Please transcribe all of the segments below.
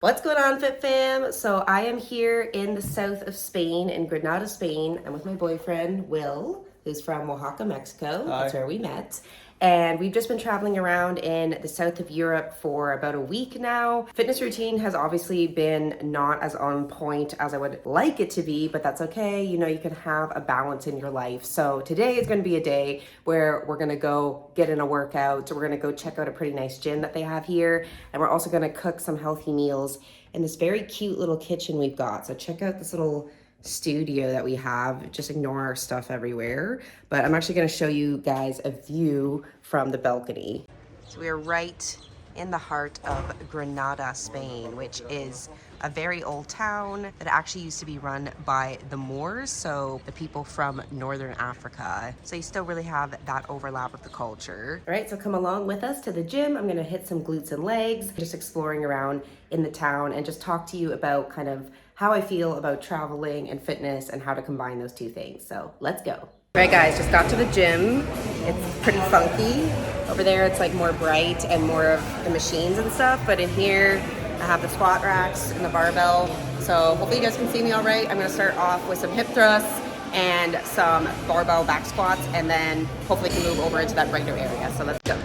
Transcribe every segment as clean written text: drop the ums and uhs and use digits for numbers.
What's going on, FitFam? So I am here in the south of Spain, in Granada, Spain. I'm with my boyfriend, Will, who's from Oaxaca, Mexico. Hi. That's where we met. And we've just been traveling around in the south of Europe for about a week now. Fitness routine has obviously been not as on point as I would like it to be, but that's okay. You know, you can have a balance in your life. So today is going to be a day where we're going to go get in a workout. We're going to go check out a pretty nice gym that they have here. And we're also going to cook some healthy meals in this very cute little kitchen we've got. So check out this little studio that we have. Just ignore our stuff everywhere, but I'm actually going to show you guys a view from the balcony. So we are right in the heart of Granada, Spain, which is a very old town that actually used to be run by the Moors, so the people from northern Africa. So you still really have that overlap with the culture. All right, so come along with us to the gym. I'm gonna hit some glutes and legs, just exploring around in the town and just talk to you about kind of how I feel about traveling and fitness and how to combine those two things. So let's go. All right, guys, just got to the gym. It's pretty funky. Over there, it's like more bright and more of the machines and stuff, but in here, I have the squat racks and the barbell. So hopefully you guys can see me all right. I'm gonna start off with some hip thrusts and some barbell back squats, and then hopefully can move over into that brighter area. So let's go.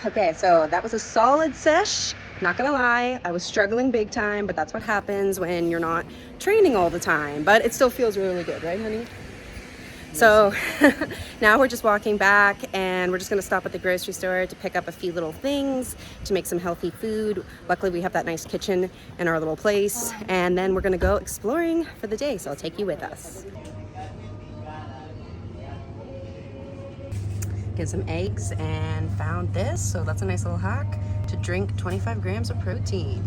Okay, so that was a solid sesh. Not gonna lie, I was struggling big time, but that's what happens when you're not training all the time. But it still feels really good, right, honey? So now we're just walking back, and we're just gonna stop at the grocery store to pick up a few little things to make some healthy food. Luckily, we have that nice kitchen in our little place, and then we're gonna go exploring for the day. So I'll take you with us. Get some eggs and found this, so that's a nice little hack to drink 25 grams of protein.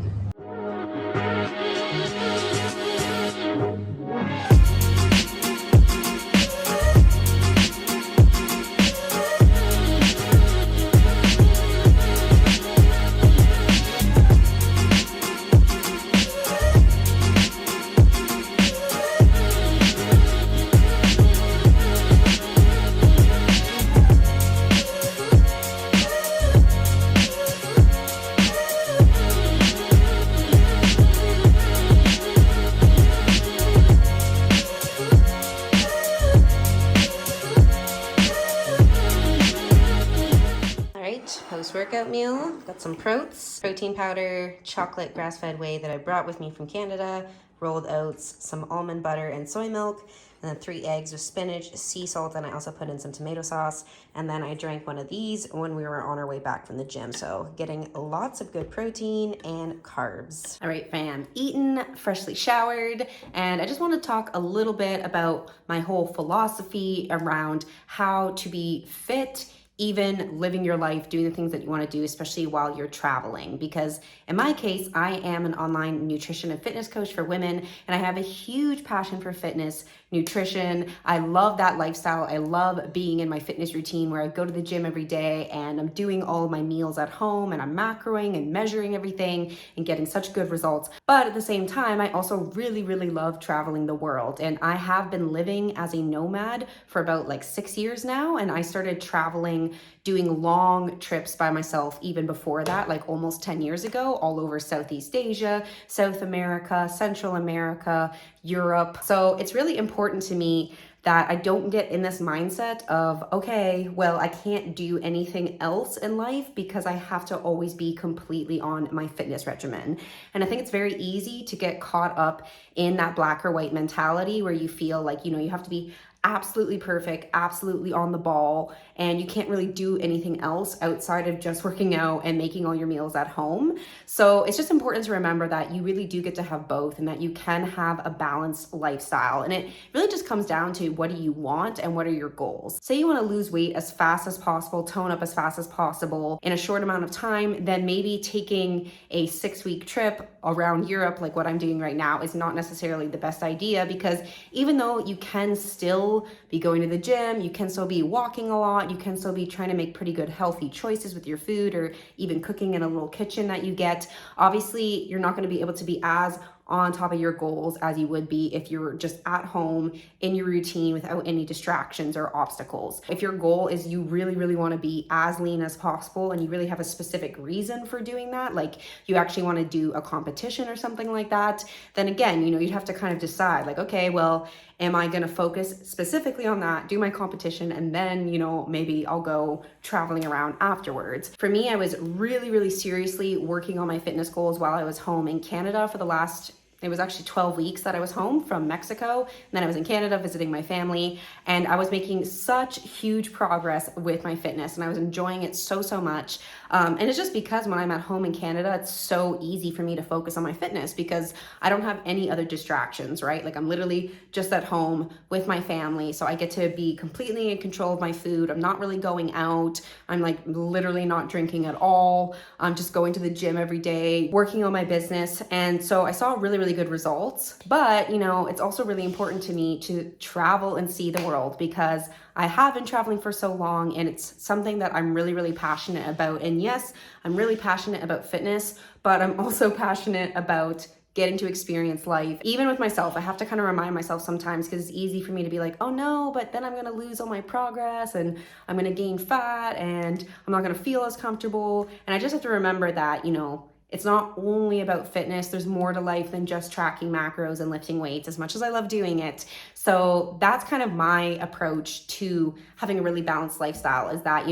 workout meal. Got some protein powder, chocolate grass-fed whey that I brought with me from Canada, rolled oats, some almond butter and soy milk, and then 3 eggs with spinach, sea salt, and I also put in some tomato sauce. And then I drank one of these when we were on our way back from the gym. So getting lots of good protein and carbs. All right, fam, eaten, freshly showered, and I just want to talk a little bit about my whole philosophy around how to be fit, even living your life, doing the things that you want to do, especially while you're traveling. Because in my case, I am an online nutrition and fitness coach for women, and I have a huge passion for fitness, nutrition. I love that lifestyle. I love being in my fitness routine where I go to the gym every day and I'm doing all of my meals at home and I'm macroing and measuring everything and getting such good results. But at the same time, I also really, really love traveling the world. And I have been living as a nomad for about like 6 years now. And I started traveling, doing long trips by myself even before that, like almost 10 years ago, all over Southeast Asia, South America, Central America, Europe. So it's really important to me that I don't get in this mindset of, okay, well, I can't do anything else in life because I have to always be completely on my fitness regimen. And I think it's very easy to get caught up in that black or white mentality where you feel like, you have to be absolutely perfect, absolutely on the ball, and you can't really do anything else outside of just working out and making all your meals at home. So it's just important to remember that you really do get to have both and that you can have a balanced lifestyle. And it really just comes down to what do you want and what are your goals. Say you want to lose weight as fast as possible, tone up as fast as possible in a short amount of time, then maybe taking a 6-week trip around Europe, like what I'm doing right now, is not necessarily the best idea, because even though you can still be going to the gym, you can still be walking a lot, you can still be trying to make pretty good healthy choices with your food or even cooking in a little kitchen that you get. Obviously, you're not going to be able to be as on top of your goals as you would be if you're just at home in your routine without any distractions or obstacles. If your goal is you really, really want to be as lean as possible and you really have a specific reason for doing that, like you actually want to do a competition or something like that, then again, you'd have to kind of decide like, okay, well, am I going to focus specifically on that, do my competition, and then, maybe I'll go traveling around afterwards. For me, I was really, really seriously working on my fitness goals while I was home in Canada for the last, it was actually 12 weeks that I was home from Mexico. And then I was in Canada visiting my family, and I was making such huge progress with my fitness and I was enjoying it so, so much. And it's just because when I'm at home in Canada, it's so easy for me to focus on my fitness because I don't have any other distractions, right? Like I'm literally just at home with my family. So I get to be completely in control of my food. I'm not really going out. I'm like literally not drinking at all. I'm just going to the gym every day, working on my business. And so I saw really, really good results. But, it's also really important to me to travel and see the world because I have been traveling for so long and it's something that I'm really, really passionate about. And yes, I'm really passionate about fitness, but I'm also passionate about getting to experience life. Even with myself, I have to kind of remind myself sometimes because it's easy for me to be like, oh no, but then I'm going to lose all my progress and I'm going to gain fat and I'm not going to feel as comfortable. And I just have to remember that, it's not only about fitness. There's more to life than just tracking macros and lifting weights, as much as I love doing it. So that's kind of my approach to having a really balanced lifestyle, is that,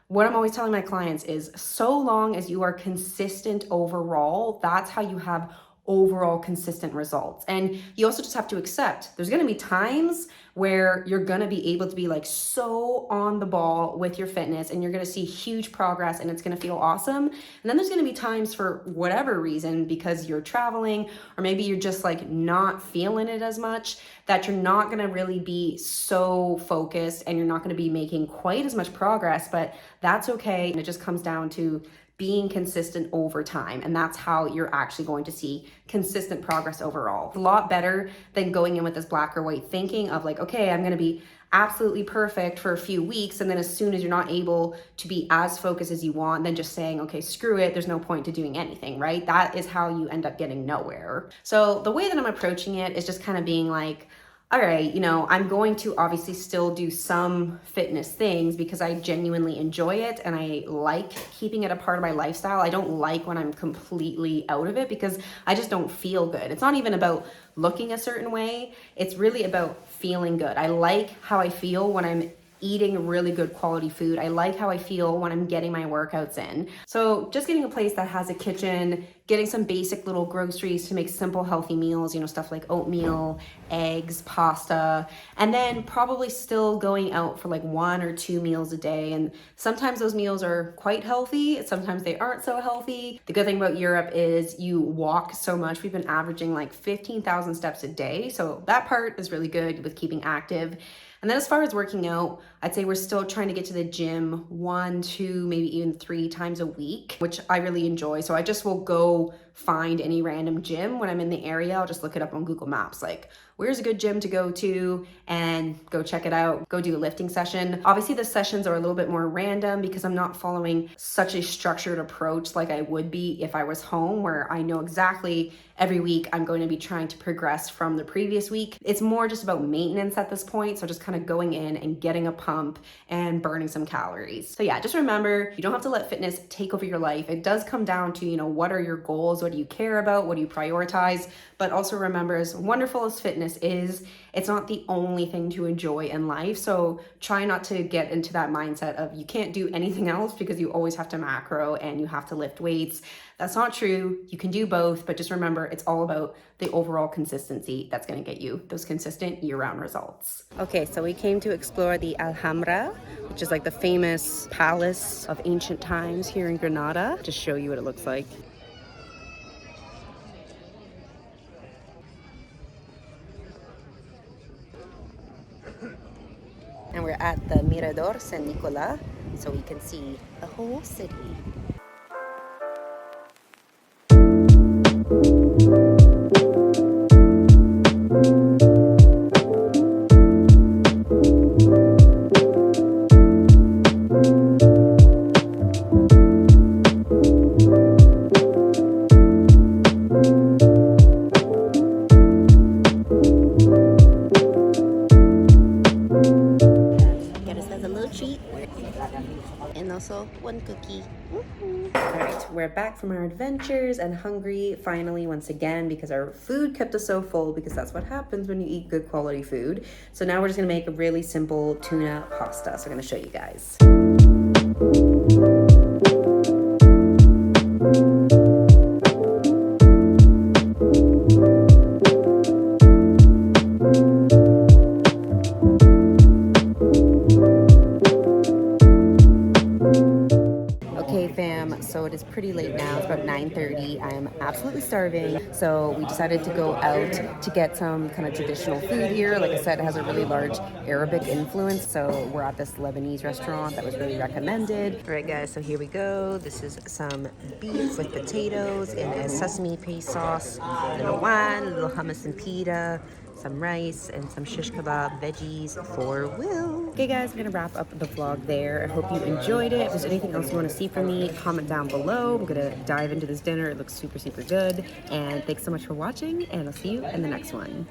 what I'm always telling my clients is so long as you are consistent overall, that's how you have overall consistent results. And you also just have to accept there's going to be times where you're going to be able to be like so on the ball with your fitness and you're going to see huge progress and it's going to feel awesome. And then there's going to be times for whatever reason, because you're traveling or maybe you're just like not feeling it as much, that you're not going to really be so focused and you're not going to be making quite as much progress, but that's okay. And it just comes down to being consistent over time. And that's how you're actually going to see consistent progress overall. It's a lot better than going in with this black or white thinking of like, okay, I'm going to be absolutely perfect for a few weeks. And then as soon as you're not able to be as focused as you want, then just saying, okay, screw it. There's no point to doing anything, right? That is how you end up getting nowhere. So the way that I'm approaching it is just kind of being like, all right, I'm going to obviously still do some fitness things because I genuinely enjoy it and I like keeping it a part of my lifestyle. I don't like when I'm completely out of it because I just don't feel good. It's not even about looking a certain way. It's really about feeling good. I like how I feel when I'm eating really good quality food. I like how I feel when I'm getting my workouts in. So just getting a place that has a kitchen, getting some basic little groceries to make simple healthy meals, you know, stuff like oatmeal, eggs, pasta, and then probably still going out for like 1 or 2 meals a day. And sometimes those meals are quite healthy, sometimes they aren't so healthy. The good thing about Europe is you walk so much. We've been averaging like 15,000 steps a day. So that part is really good with keeping active. And then as far as working out, I'd say we're still trying to get to the gym 1, 2, maybe even 3 times a week, which I really enjoy. So I just will go find any random gym when I'm in the area. I'll just look it up on Google Maps, like where's a good gym to go to, and go check it out, go do a lifting session. Obviously the sessions are a little bit more random because I'm not following such a structured approach like I would be if I was home, where I know exactly every week I'm going to be trying to progress from the previous week. It's more just about maintenance at this point. So just kind of going in and getting a pump and burning some calories. So yeah, just remember, you don't have to let fitness take over your life. It does come down to, you know, what are your goals? What do you care about? What do you prioritize? But also remember, as wonderful as fitness is, it's not the only thing to enjoy in life. So try not to get into that mindset of you can't do anything else because you always have to macro and you have to lift weights. That's not true. You can do both, but just remember, it's all about the overall consistency that's going to get you those consistent year-round results. Okay, so we came to explore the Alhambra, which is like the famous palace of ancient times here in Granada. Just show you what it looks like. And we're at the Mirador San Nicola, so we can see the whole city. And also 1 cookie. All right, we're back from our adventures and hungry finally once again because our food kept us so full, because that's what happens when you eat good quality food. So now we're just gonna make a really simple tuna pasta. So I'm gonna show you guys. So it is pretty late now, it's about 9:30. I am absolutely starving. So we decided to go out to get some kind of traditional food here. Like I said, it has a really large Arabic influence. So we're at this Lebanese restaurant that was really recommended. All right guys, so here we go. This is some beef with potatoes and a sesame paste sauce, a little wine, a little hummus and pita, some rice, and some shish kebab veggies for Will. Okay guys, I'm gonna wrap up the vlog there. I hope you enjoyed it. If there's anything else you want to see from me, comment down below. I'm gonna dive into this dinner. It looks super, super good. And thanks so much for watching, and I'll see you in the next one.